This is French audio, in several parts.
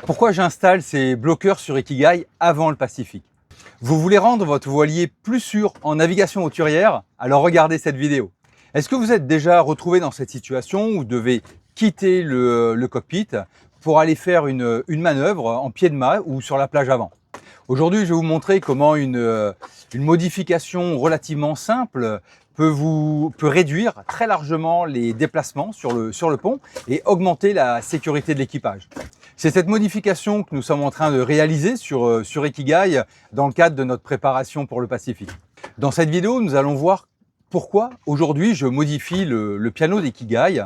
Pourquoi j'installe ces bloqueurs sur Ikigai avant le Pacifique? Vous voulez rendre votre voilier plus sûr en navigation hauturière? Alors regardez cette vidéo. Est-ce que vous êtes déjà retrouvé dans cette situation où vous devez quitter le cockpit pour aller faire une manœuvre en pied de mât ou sur la plage avant? Aujourd'hui, je vais vous montrer comment une modification relativement simple peut réduire très largement les déplacements sur le pont et augmenter la sécurité de l'équipage. C'est cette modification que nous sommes en train de réaliser sur Ikigai dans le cadre de notre préparation pour le Pacifique. Dans cette vidéo, nous allons voir pourquoi aujourd'hui je modifie le piano d'Ikigai,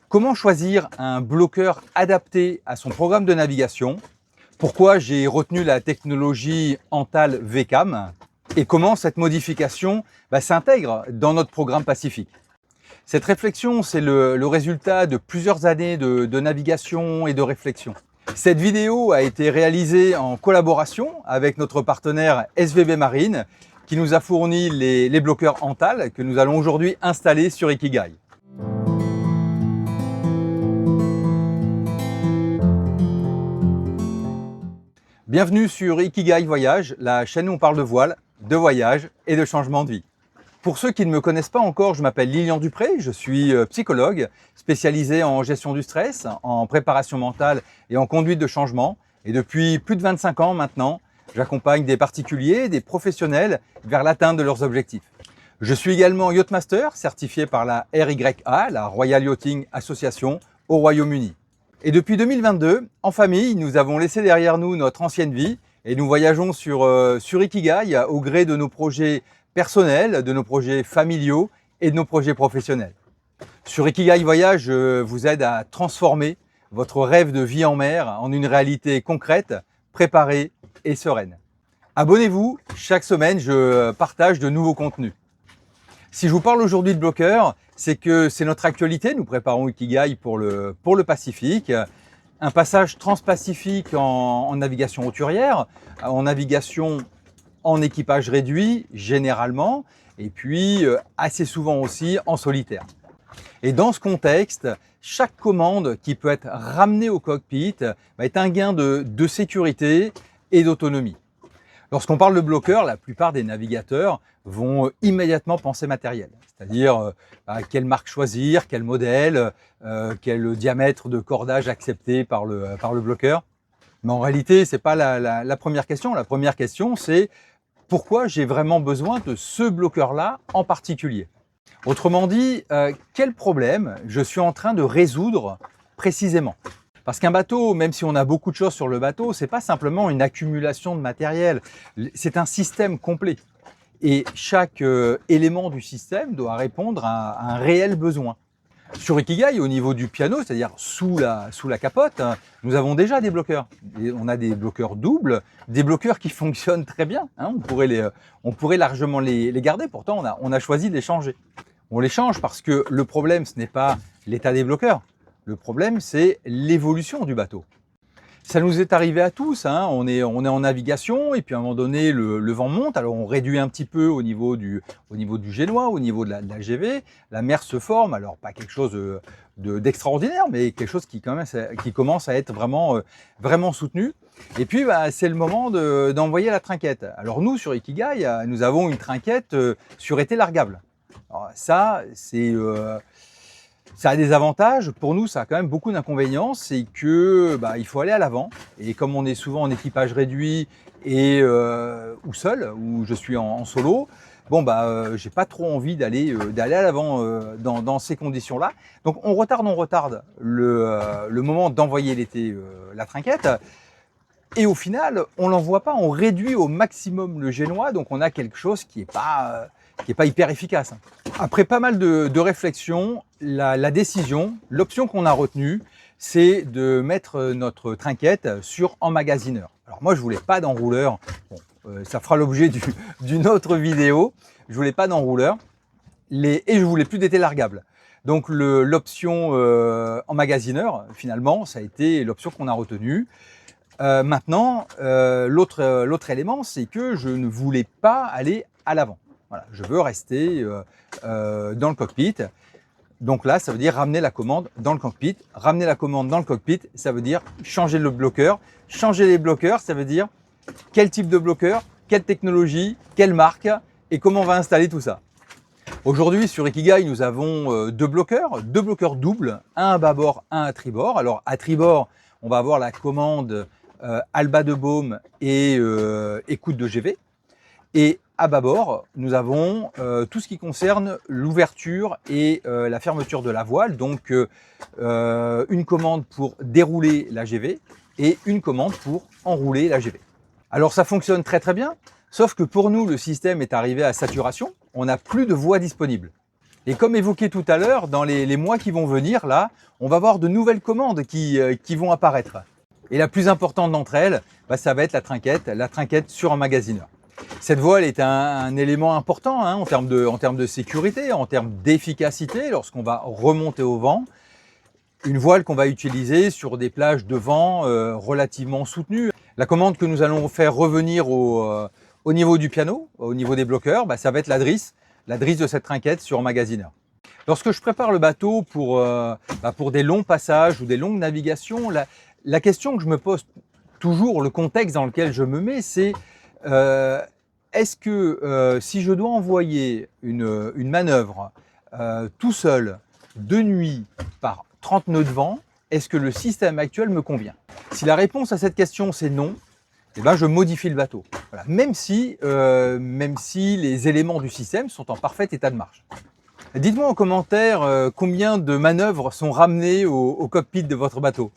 comment choisir un bloqueur adapté à son programme de navigation, pourquoi j'ai retenu la technologie Antal VCAM et comment cette modification s'intègre dans notre programme Pacifique. Cette réflexion, c'est le résultat de plusieurs années de navigation et de réflexion. Cette vidéo a été réalisée en collaboration avec notre partenaire SVB Marine qui nous a fourni les bloqueurs Antal que nous allons aujourd'hui installer sur Ikigai. Bienvenue sur Ikigai Voyage, la chaîne où on parle de voile, de voyage et de changement de vie. Pour ceux qui ne me connaissent pas encore, je m'appelle Lilian Dupré, je suis psychologue spécialisé en gestion du stress, en préparation mentale et en conduite de changement. Et depuis plus de 25 ans maintenant, j'accompagne des particuliers, des professionnels vers l'atteinte de leurs objectifs. Je suis également Yachtmaster, certifié par la RYA, la Royal Yachting Association au Royaume-Uni. Et depuis 2022, en famille, nous avons laissé derrière nous notre ancienne vie et nous voyageons sur Ikigai au gré de nos projets personnels, de nos projets familiaux et de nos projets professionnels. Sur Ikigai Voyage, je vous aide à transformer votre rêve de vie en mer en une réalité concrète, préparée et sereine. Abonnez-vous, chaque semaine je partage de nouveaux contenus. Si je vous parle aujourd'hui de bloqueurs, c'est que c'est notre actualité, nous préparons Ikigai pour le Pacifique. Un passage transpacifique en navigation hauturière, en navigation en équipage réduit généralement, et puis assez souvent aussi en solitaire. Et dans ce contexte, chaque commande qui peut être ramenée au cockpit est un gain de sécurité et d'autonomie. Lorsqu'on parle de bloqueur, la plupart des navigateurs vont immédiatement penser matériel, c'est-à-dire quelle marque choisir, quel modèle, quel diamètre de cordage accepté par le bloqueur. Mais en réalité, ce n'est pas la première question. La première question, c'est pourquoi j'ai vraiment besoin de ce bloqueur-là en particulier. Autrement dit, quel problème je suis en train de résoudre précisément. Parce qu'un bateau, même si on a beaucoup de choses sur le bateau, ce n'est pas simplement une accumulation de matériel, c'est un système complet. Et chaque élément du système doit répondre à un réel besoin. Sur Ikigai, au niveau du piano, c'est-à-dire sous la capote, nous avons déjà des bloqueurs. Et on a des bloqueurs doubles, des bloqueurs qui fonctionnent très bien. On pourrait largement les garder, pourtant on a choisi de les changer. On les change parce que le problème, ce n'est pas l'état des bloqueurs. Le problème, c'est l'évolution du bateau. Ça nous est arrivé à tous, on est en navigation et puis à un moment donné, le vent monte. Alors on réduit un petit peu au niveau du génois, au niveau de la GV. La mer se forme, alors pas quelque chose d'extraordinaire, mais quelque chose qui commence à être vraiment soutenu. Et puis c'est le moment d'envoyer la trinquette. Alors nous, sur Ikigai, nous avons une trinquette sur été largable. Alors ça, ça a des avantages. Pour nous, ça a quand même beaucoup d'inconvénients. C'est que il faut aller à l'avant. Et comme on est souvent en équipage réduit et ou seul, ou je suis en solo, j'ai pas trop envie d'aller à l'avant dans ces conditions-là. Donc on retarde le moment d'envoyer la trinquette. Et au final, on l'envoie pas. On réduit au maximum le génois. Donc on a quelque chose qui est pas hyper efficace. Après pas mal de réflexions, la décision, l'option qu'on a retenue, c'est de mettre notre trinquette sur emmagasineur. Alors moi, je voulais pas d'enrouleur. Ça fera l'objet d'une autre vidéo. Je voulais pas d'enrouleur et je voulais plus d'été largable. Donc l'option emmagasineur, finalement, ça a été l'option qu'on a retenue. Maintenant, l'autre élément, c'est que je ne voulais pas aller à l'avant. Voilà, je veux rester dans le cockpit. Donc là, ça veut dire ramener la commande dans le cockpit. Ramener la commande dans le cockpit, ça veut dire changer le bloqueur. Changer les bloqueurs, ça veut dire quel type de bloqueur, quelle technologie, quelle marque et comment on va installer tout ça. Aujourd'hui, sur Ikigai, nous avons deux bloqueurs doubles, un à bâbord, un à tribord. Alors à tribord, on va avoir la commande Alba de Baume et écoute de GV. Et à bâbord, nous avons tout ce qui concerne l'ouverture et la fermeture de la voile, donc une commande pour dérouler la GV et une commande pour enrouler la GV. Alors ça fonctionne très très bien, sauf que pour nous, le système est arrivé à saturation, on n'a plus de voies disponibles. Et comme évoqué tout à l'heure, dans les mois qui vont venir, là, on va avoir de nouvelles commandes qui vont apparaître. Et la plus importante d'entre elles, ça va être la trinquette sur emmagasineur. Cette voile est un élément important en termes de sécurité, en termes d'efficacité lorsqu'on va remonter au vent. Une voile qu'on va utiliser sur des plages de vent relativement soutenues. La commande que nous allons faire revenir au niveau du piano, au niveau des bloqueurs, ça va être la drisse de cette trinquette sur emmagasineur. Lorsque je prépare le bateau pour des longs passages ou des longues navigations, la question que je me pose toujours, le contexte dans lequel je me mets, c'est est-ce que si je dois envoyer une manœuvre tout seul, de nuit, par 30 nœuds de vent, est-ce que le système actuel me convient? Si la réponse à cette question c'est non, je modifie le bateau. Voilà. Même si les éléments du système sont en parfait état de marche. Dites-moi en commentaire combien de manœuvres sont ramenées au cockpit de votre bateau.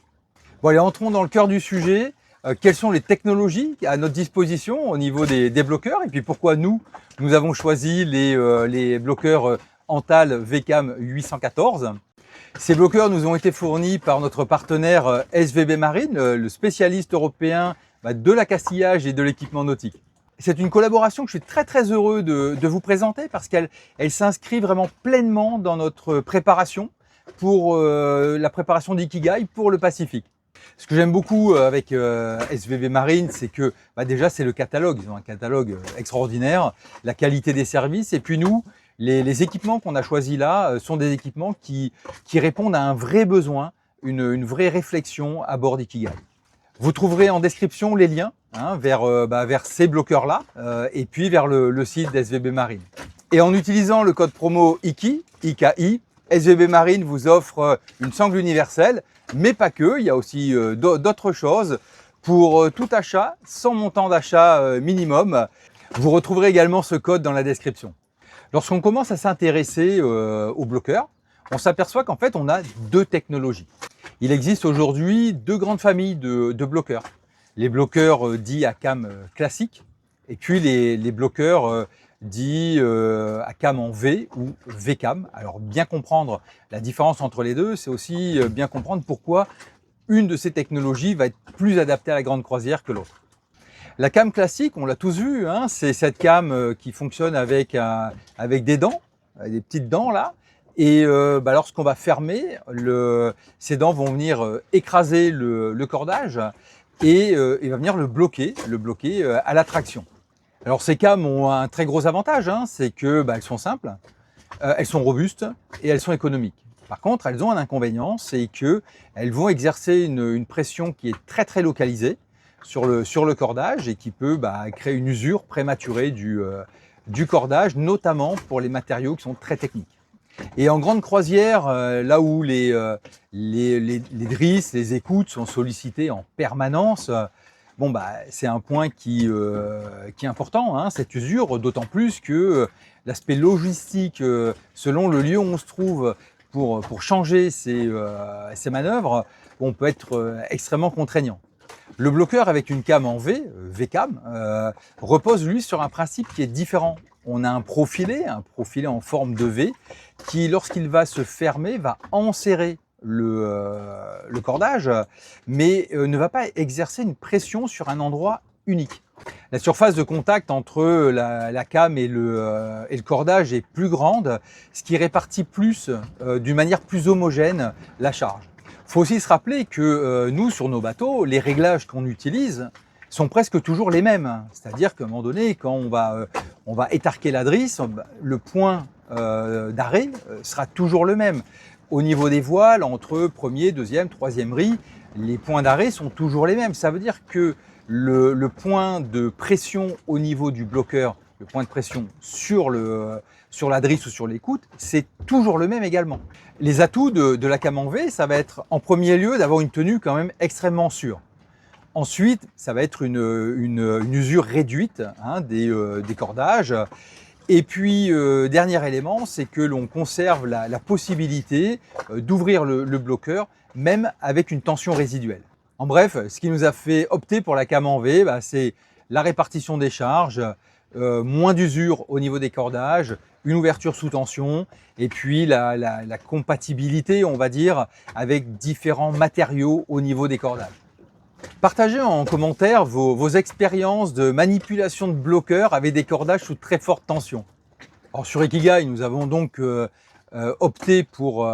Bon allez, entrons dans le cœur du sujet. Quelles sont les technologies à notre disposition au niveau des bloqueurs et puis pourquoi nous avons choisi les bloqueurs Antal VCAM 814. Ces bloqueurs nous ont été fournis par notre partenaire SVB Marine, le spécialiste européen de l'accastillage et de l'équipement nautique. C'est une collaboration que je suis très très heureux de vous présenter parce qu'elle s'inscrit vraiment pleinement dans notre préparation pour la préparation d'Ikigai pour le Pacifique. Ce que j'aime beaucoup avec SVB Marine, c'est que déjà c'est le catalogue, ils ont un catalogue extraordinaire, la qualité des services et puis nous, les équipements qu'on a choisis là sont des équipements qui répondent à un vrai besoin, une vraie réflexion à bord d'Ikigai. Vous trouverez en description les liens vers ces bloqueurs-là et puis vers le site d'SVB Marine. Et en utilisant le code promo IKI, SVB Marine vous offre une sangle universelle, mais pas que, il y a aussi d'autres choses. Pour tout achat, sans montant d'achat minimum, vous retrouverez également ce code dans la description. Lorsqu'on commence à s'intéresser aux bloqueurs, on s'aperçoit qu'en fait on a deux technologies. Il existe aujourd'hui deux grandes familles de bloqueurs. Les bloqueurs dits à cam classiques et puis les bloqueurs dits à cam en V ou VCAM. Alors bien comprendre la différence entre les deux, c'est aussi bien comprendre pourquoi une de ces technologies va être plus adaptée à la grande croisière que l'autre. La cam classique, on l'a tous vu, c'est cette cam qui fonctionne avec des dents, des petites dents là. Et lorsqu'on va fermer, ces dents vont venir écraser le cordage et va venir le bloquer à la traction. Alors ces cams ont un très gros avantage, c'est que elles sont simples, elles sont robustes et elles sont économiques. Par contre, elles ont un inconvénient, c'est qu'elles vont exercer une pression qui est très très localisée sur le cordage et qui peut créer une usure prématurée du cordage, notamment pour les matériaux qui sont très techniques. Et en grande croisière, là où les drisses, les écoutes sont sollicitées en permanence, c'est un point qui est important, cette usure, d'autant plus que l'aspect logistique, selon le lieu où on se trouve, pour changer ces manœuvres, peut être extrêmement contraignant. Le bloqueur avec une cam en V, VCAM, repose lui sur un principe qui est différent. On a un profilé en forme de V, qui lorsqu'il va se fermer, va enserrer le cordage, mais ne va pas exercer une pression sur un endroit unique. La surface de contact entre la cam et le cordage est plus grande, ce qui répartit plus, d'une manière plus homogène, la charge. Il faut aussi se rappeler que nous, sur nos bateaux, les réglages qu'on utilise sont presque toujours les mêmes. C'est-à-dire qu'à un moment donné, quand on va étarquer la drisse, le point d'arrêt sera toujours le même. Au niveau des voiles, entre premier, deuxième, troisième riz, les points d'arrêt sont toujours les mêmes. Ça veut dire que le point de pression au niveau du bloqueur, le point de pression sur la drisse ou sur l'écoute, c'est toujours le même également. Les atouts de la came en V, ça va être en premier lieu d'avoir une tenue quand même extrêmement sûre. Ensuite, ça va être une usure réduite des cordages. Et puis, dernier élément, c'est que l'on conserve la possibilité d'ouvrir le bloqueur, même avec une tension résiduelle. En bref, ce qui nous a fait opter pour la came en V, c'est la répartition des charges, moins d'usure au niveau des cordages, une ouverture sous tension, et puis la compatibilité, on va dire, avec différents matériaux au niveau des cordages. Partagez en commentaire vos expériences de manipulation de bloqueurs avec des cordages sous très forte tension. Alors sur Ikigai, nous avons donc opté pour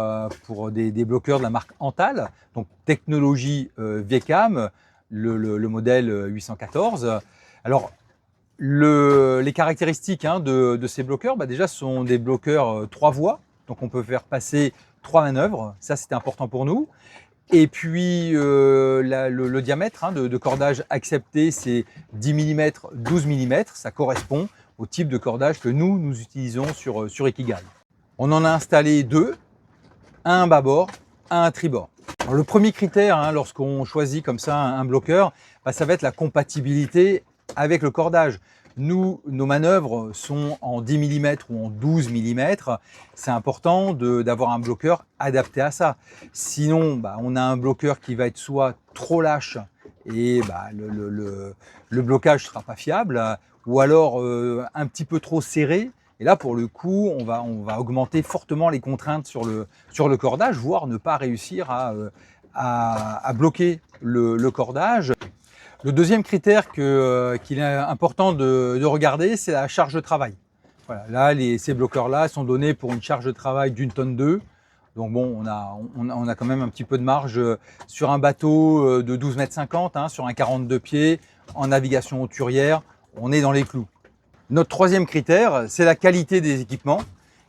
des bloqueurs de la marque Antal, donc technologie VCAM, le modèle 814. Alors les caractéristiques de ces bloqueurs, déjà ce sont des bloqueurs 3 voies, donc on peut faire passer 3 manœuvres, ça c'était important pour nous. Et puis le diamètre de cordage accepté, c'est 10 mm, 12 mm, ça correspond au type de cordage que nous utilisons sur Ikigai. On en a installé 2, un bâbord, un tribord. Alors, le premier critère, lorsqu'on choisit comme ça un bloqueur, ça va être la compatibilité avec le cordage. Nos manœuvres sont en 10 mm ou en 12 mm. C'est important d'avoir un bloqueur adapté à ça. Sinon, on a un bloqueur qui va être soit trop lâche et le blocage ne sera pas fiable, ou alors un petit peu trop serré. Et là, pour le coup, on va augmenter fortement les contraintes sur le cordage, voire ne pas réussir à bloquer le cordage. Le deuxième critère qu'il est important de regarder, c'est la charge de travail. Voilà, là, ces bloqueurs-là sont donnés pour une charge de travail d'1,2 tonne. Donc bon, on a quand même un petit peu de marge sur un bateau de 12,50 m, sur un 42 pieds, en navigation hauturière, on est dans les clous. Notre troisième critère, c'est la qualité des équipements.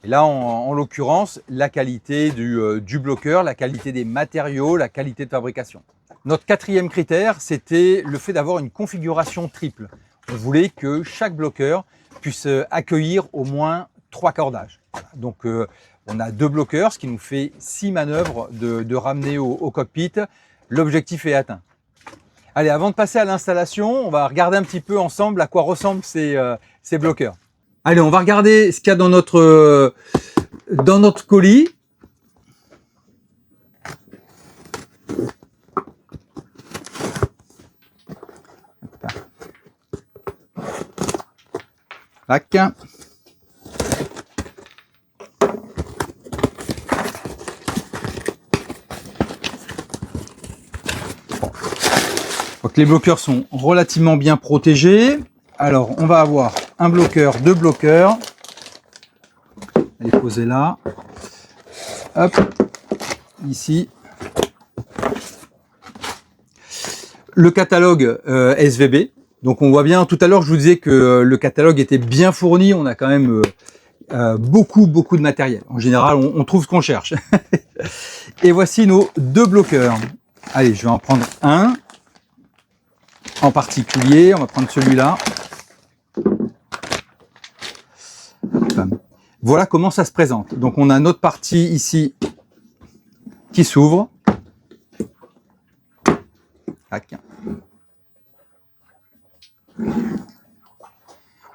Et là, en l'occurrence, la qualité du bloqueur, la qualité des matériaux, la qualité de fabrication. Notre quatrième critère, c'était le fait d'avoir une configuration triple. On voulait que chaque bloqueur puisse accueillir au moins 3 cordages. Voilà. Donc, on a 2 bloqueurs, ce qui nous fait 6 manœuvres de ramener au cockpit. L'objectif est atteint. Allez, avant de passer à l'installation, on va regarder un petit peu ensemble à quoi ressemblent ces bloqueurs. Allez, on va regarder ce qu'il y a dans notre colis. Tac. Donc les bloqueurs sont relativement bien protégés. Alors on va avoir un bloqueur, 2 bloqueurs. Elle est posée là. Hop, ici. Le catalogue SVB. Donc on voit bien, tout à l'heure je vous disais que le catalogue était bien fourni, on a quand même beaucoup de matériel. En général, on trouve ce qu'on cherche. Et voici nos 2 bloqueurs. Allez, je vais en prendre un en particulier, on va prendre celui-là. Voilà comment ça se présente. Donc on a notre partie ici qui s'ouvre.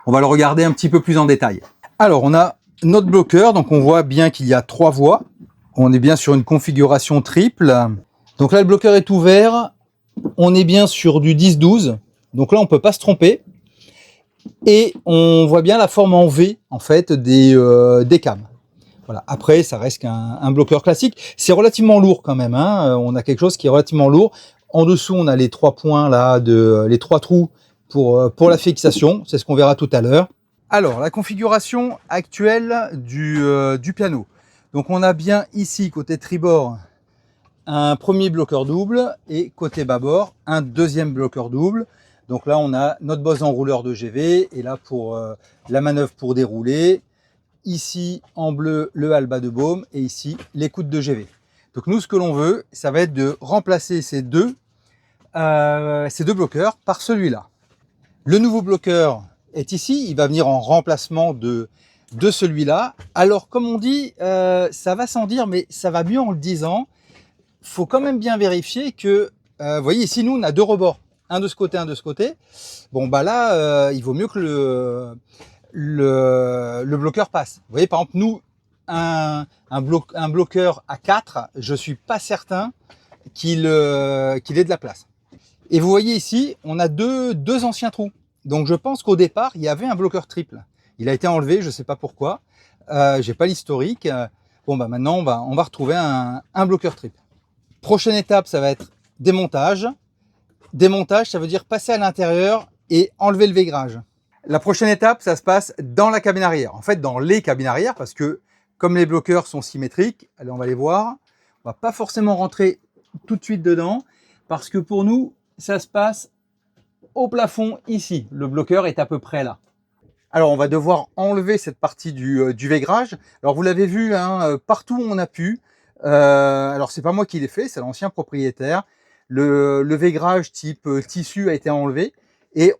On va le regarder un petit peu plus en détail. Alors on a notre bloqueur, donc on voit bien qu'il y a 3 voies. On est bien sur une configuration triple. Donc là le bloqueur est ouvert. On est bien sur du 10-12. Donc là on peut pas se tromper. Et on voit bien la forme en V en fait des cames. Voilà. Après ça reste qu'un bloqueur classique. C'est relativement lourd quand même. On a quelque chose qui est relativement lourd. En dessous on a les 3 points là, les 3 trous pour la fixation. C'est ce qu'on verra tout à l'heure. Alors la configuration actuelle du piano. Donc on a bien ici côté tribord un premier bloqueur double et côté bâbord un deuxième bloqueur double. Donc là on a notre bosse enrouleur de GV et là pour la manœuvre pour dérouler ici en bleu le Alba de Baume et ici l'écoute de GV. Donc nous, ce que l'on veut, ça va être de remplacer ces deux bloqueurs par celui-là. Le nouveau bloqueur est ici, il va venir en remplacement de celui-là. Alors comme on dit, ça va sans dire, mais ça va mieux en le disant. Il faut quand même bien vérifier que, vous voyez ici, nous on a deux rebords, un de ce côté, un de ce côté. Bon bah là, il vaut mieux que le bloqueur passe. Vous voyez par exemple, nous, un bloqueur à 4, je suis pas certain qu'il ait de la place. Et vous voyez ici, on a deux anciens trous. Donc je pense qu'au départ, il y avait un bloqueur triple. Il a été enlevé, je ne sais pas pourquoi. J'ai pas l'historique. Bon bah maintenant, on va retrouver un bloqueur triple. Prochaine étape, ça va être démontage. Démontage, ça veut dire passer à l'intérieur et enlever le vaigrage. La prochaine étape, ça se passe dans la cabine arrière. En fait, dans les cabines arrière, parce que comme les bloqueurs sont symétriques, allez, on va les voir. On va pas forcément rentrer tout de suite dedans, parce que pour nous, ça se passe au plafond ici. Le bloqueur est à peu près là. Alors, on va devoir enlever cette partie du vaigrage. Alors, vous l'avez vu, hein, partout où on a pu. Alors, c'est pas moi qui l'ai fait, c'est l'ancien propriétaire. Le vaigrage type tissu a été enlevé et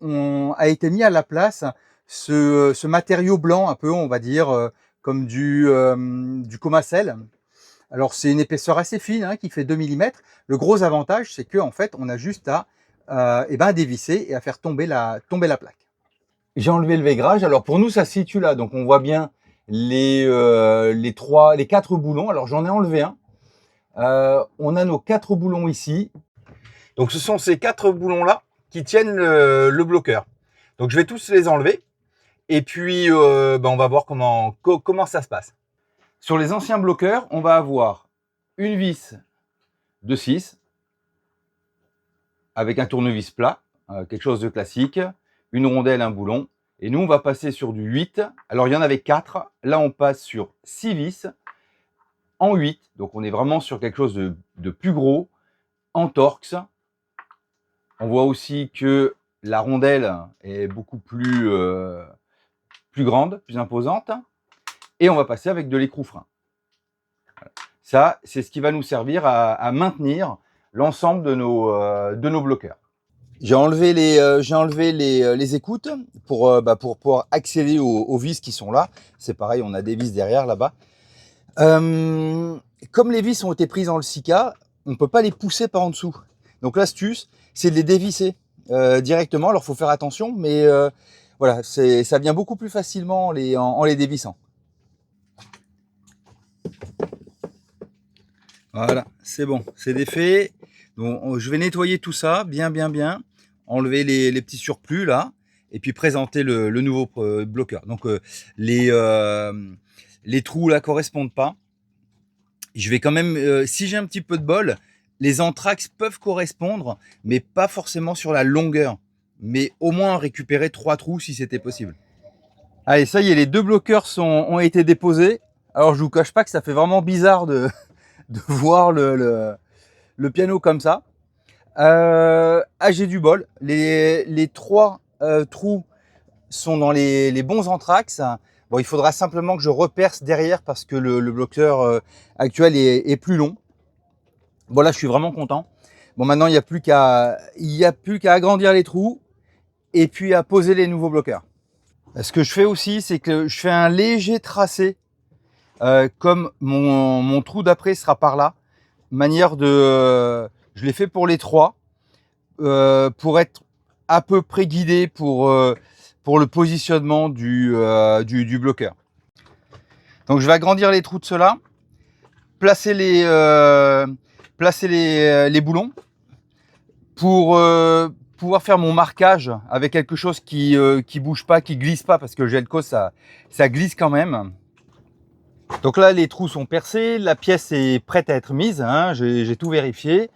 a été mis à la place ce matériau blanc, un peu, on va dire, comme du Comacel. Alors, c'est une épaisseur assez fine, hein, qui fait 2 mm. Le gros avantage, c'est qu'en fait, on a juste à dévisser et à faire tomber la plaque. J'ai enlevé le vaigrage. Alors, pour nous, ça se situe là. Donc, on voit bien les 4 boulons. Alors, j'en ai enlevé un. On a nos 4 boulons ici. Donc, ce sont ces 4 boulons-là qui tiennent le bloqueur. Donc, je vais tous les enlever. Et puis, on va voir comment ça se passe. Sur les anciens bloqueurs, on va avoir une vis de 6 avec un tournevis plat, quelque chose de classique, une rondelle, un boulon. Et nous, on va passer sur du 8. Alors, il y en avait 4. Là, on passe sur 6 vis en 8. Donc, on est vraiment sur quelque chose de plus gros, en Torx. On voit aussi que la rondelle est beaucoup plus grande, plus imposante. Et on va passer avec de l'écrou frein. Voilà. Ça, c'est ce qui va nous servir à maintenir l'ensemble de nos bloqueurs. J'ai enlevé les écoutes pour pouvoir accéder aux vis qui sont là. C'est pareil, on a des vis derrière là-bas. Comme les vis ont été prises dans le Sika, on ne peut pas les pousser par en dessous. Donc l'astuce, c'est de les dévisser directement. Alors il faut faire attention, mais voilà, ça vient beaucoup plus facilement en les dévissant. Voilà, c'est bon, c'est défait. Donc, je vais nettoyer tout ça bien, enlever les petits surplus là, et puis présenter le nouveau bloqueur. Donc les trous là correspondent pas. Je vais quand même, si j'ai un petit peu de bol, les anthrax peuvent correspondre, mais pas forcément sur la longueur. Mais au moins récupérer 3 trous si c'était possible. Allez, ça y est, les 2 bloqueurs ont été déposés. Alors je vous cache pas que ça fait vraiment bizarre de voir le piano comme ça. J'ai du bol. Les 3 trous sont dans les bons anthrax. Bon, il faudra simplement que je reperce derrière parce que le bloqueur actuel est plus long. Bon, là, je suis vraiment content. Bon, maintenant, il n'y a plus qu'à agrandir les trous et puis à poser les nouveaux bloqueurs. Ce que je fais aussi, c'est que je fais un léger tracé. Comme mon trou d'après sera par là, manière de, je l'ai fait pour les 3 pour être à peu près guidé pour le positionnement du bloqueur. Donc je vais agrandir les trous de ceux-là, placer les boulons pour pouvoir faire mon marquage avec quelque chose qui bouge pas, qui glisse pas, parce que le Gelco ça glisse quand même. Donc là, les trous sont percés, la pièce est prête à être mise, hein, j'ai tout vérifié.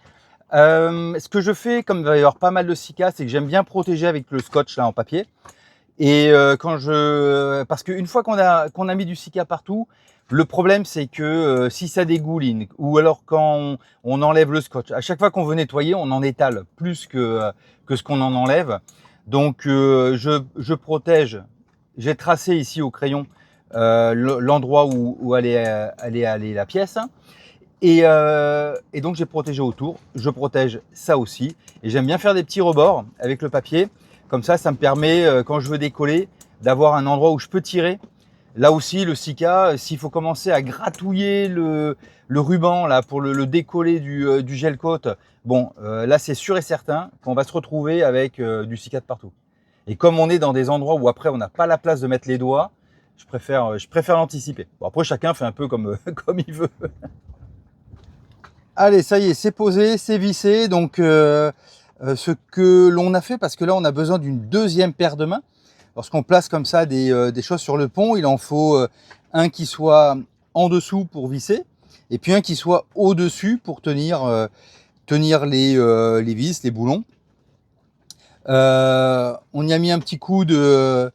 Ce que je fais, comme il va y avoir pas mal de Sika, c'est que j'aime bien protéger avec le scotch là en papier. Et parce qu'une fois qu'on a mis du Sika partout, le problème c'est que si ça dégouline, ou alors quand on enlève le scotch, à chaque fois qu'on veut nettoyer, on en étale plus que ce qu'on en enlève. Donc je protège, j'ai tracé ici au crayon l'endroit où allait aller la pièce. Et donc j'ai protégé autour, je protège ça aussi. Et j'aime bien faire des petits rebords avec le papier. Comme ça me permet, quand je veux décoller, d'avoir un endroit où je peux tirer. Là aussi, le Sika, s'il faut commencer à gratouiller le ruban là pour le décoller du gel coat, bon, là c'est sûr et certain qu'on va se retrouver avec du Sika de partout. Et comme on est dans des endroits où après on n'a pas la place de mettre les doigts, je préfère l'anticiper. Bon, après chacun fait un peu comme il veut. Allez, ça y est, c'est posé, c'est vissé. Donc, ce que l'on a fait, parce que là, on a besoin d'une deuxième paire de mains. Lorsqu'on place comme ça des choses sur le pont, il en faut un qui soit en dessous pour visser, et puis un qui soit au-dessus pour tenir les vis, les boulons. On y a mis un petit coup de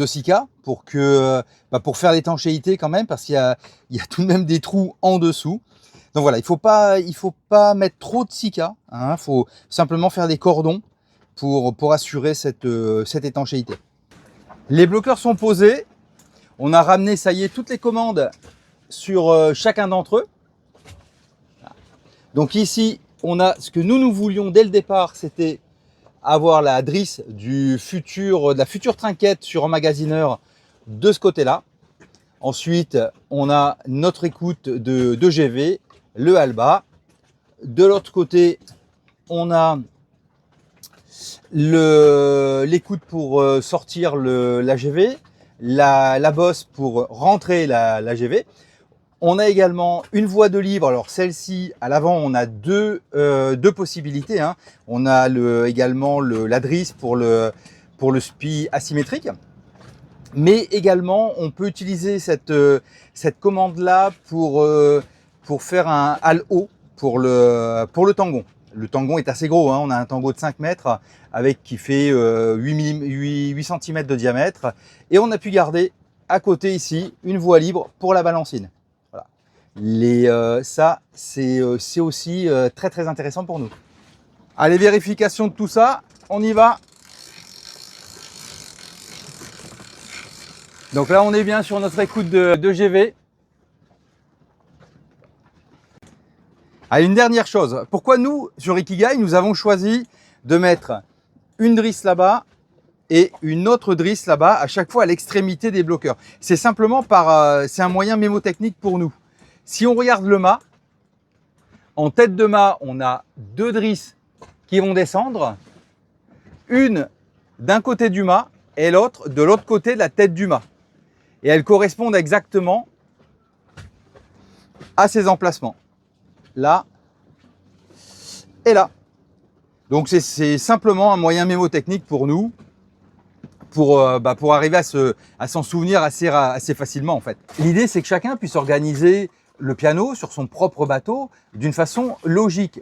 Sika pour faire l'étanchéité quand même, parce qu'il y a tout de même des trous en dessous. Donc voilà, il faut pas mettre trop de Sika, hein, faut simplement faire des cordons pour assurer cette étanchéité. Les bloqueurs sont posés, on a ramené, ça y est, toutes les commandes sur chacun d'entre eux. Donc ici, on a ce que nous voulions dès le départ, c'était avoir la drisse de la future trinquette sur emmagasineur de ce côté-là. Ensuite, on a notre écoute de GV, le Alba. De l'autre côté, on a l'écoute pour sortir la GV, la bosse pour rentrer la GV. On a également une voie de libre. Alors celle-ci, à l'avant, on a deux possibilités, hein. On a également la drisse pour le SPI asymétrique. Mais également, on peut utiliser cette commande-là pour faire un hal haut pour le tangon. Le tangon est assez gros, hein. On a un tango de 5 mètres qui fait 8 cm de diamètre. Et on a pu garder à côté ici une voie libre pour la balancine. Ça, c'est aussi très très intéressant pour nous. Allez, vérification de tout ça, on y va. Donc là, on est bien sur notre écoute de GV. Allez, une dernière chose. Pourquoi nous, sur Ikigai, nous avons choisi de mettre une drisse là-bas et une autre drisse là-bas, à chaque fois à l'extrémité des bloqueurs? C'est simplement c'est un moyen mémotechnique pour nous. Si on regarde le mât, en tête de mât, on a deux drisses qui vont descendre, une d'un côté du mât et l'autre de l'autre côté de la tête du mât. Et elles correspondent exactement à ces emplacements, là et là. Donc c'est simplement un moyen mémotechnique pour nous, pour arriver à s'en souvenir assez facilement en fait. L'idée, c'est que chacun puisse organiser le piano sur son propre bateau d'une façon logique.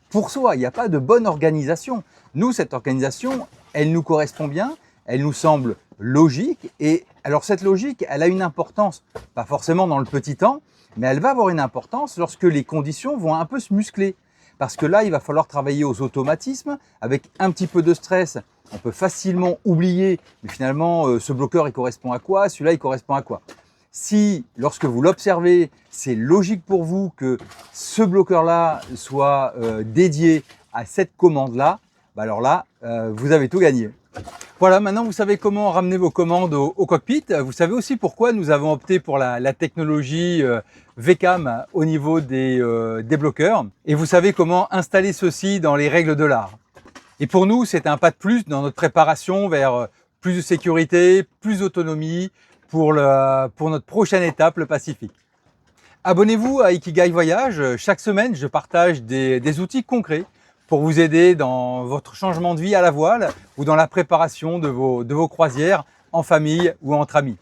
Pour soi. Il n'y a pas de bonne organisation. Nous, cette organisation, elle nous correspond bien, elle nous semble logique. Et alors cette logique, elle a une importance, pas forcément dans le petit temps, mais elle va avoir une importance lorsque les conditions vont un peu se muscler. Parce que là, il va falloir travailler aux automatismes. Avec un petit peu de stress, on peut facilement oublier, mais finalement, ce bloqueur, il correspond à quoi? Celui-là, il correspond à quoi? Si, lorsque vous l'observez, c'est logique pour vous que ce bloqueur-là soit dédié à cette commande-là, alors là, vous avez tout gagné. Voilà, maintenant vous savez comment ramener vos commandes au cockpit. Vous savez aussi pourquoi nous avons opté pour la technologie VCAM au niveau des bloqueurs. Et vous savez comment installer ceci dans les règles de l'art. Et pour nous, c'est un pas de plus dans notre préparation vers plus de sécurité, plus d'autonomie, pour notre prochaine étape, le Pacifique. Abonnez-vous à Ikigai Voyage. Chaque semaine, je partage des outils concrets pour vous aider dans votre changement de vie à la voile ou dans la préparation de vos croisières en famille ou entre amis.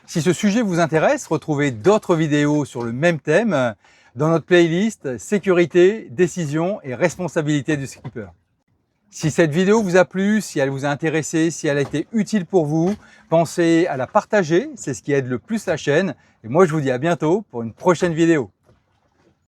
Si ce sujet vous intéresse, retrouvez d'autres vidéos sur le même thème dans notre playlist Sécurité, décision et responsabilité du skipper. Si cette vidéo vous a plu, si elle vous a intéressé, si elle a été utile pour vous, pensez à la partager, c'est ce qui aide le plus la chaîne. Et moi, je vous dis à bientôt pour une prochaine vidéo.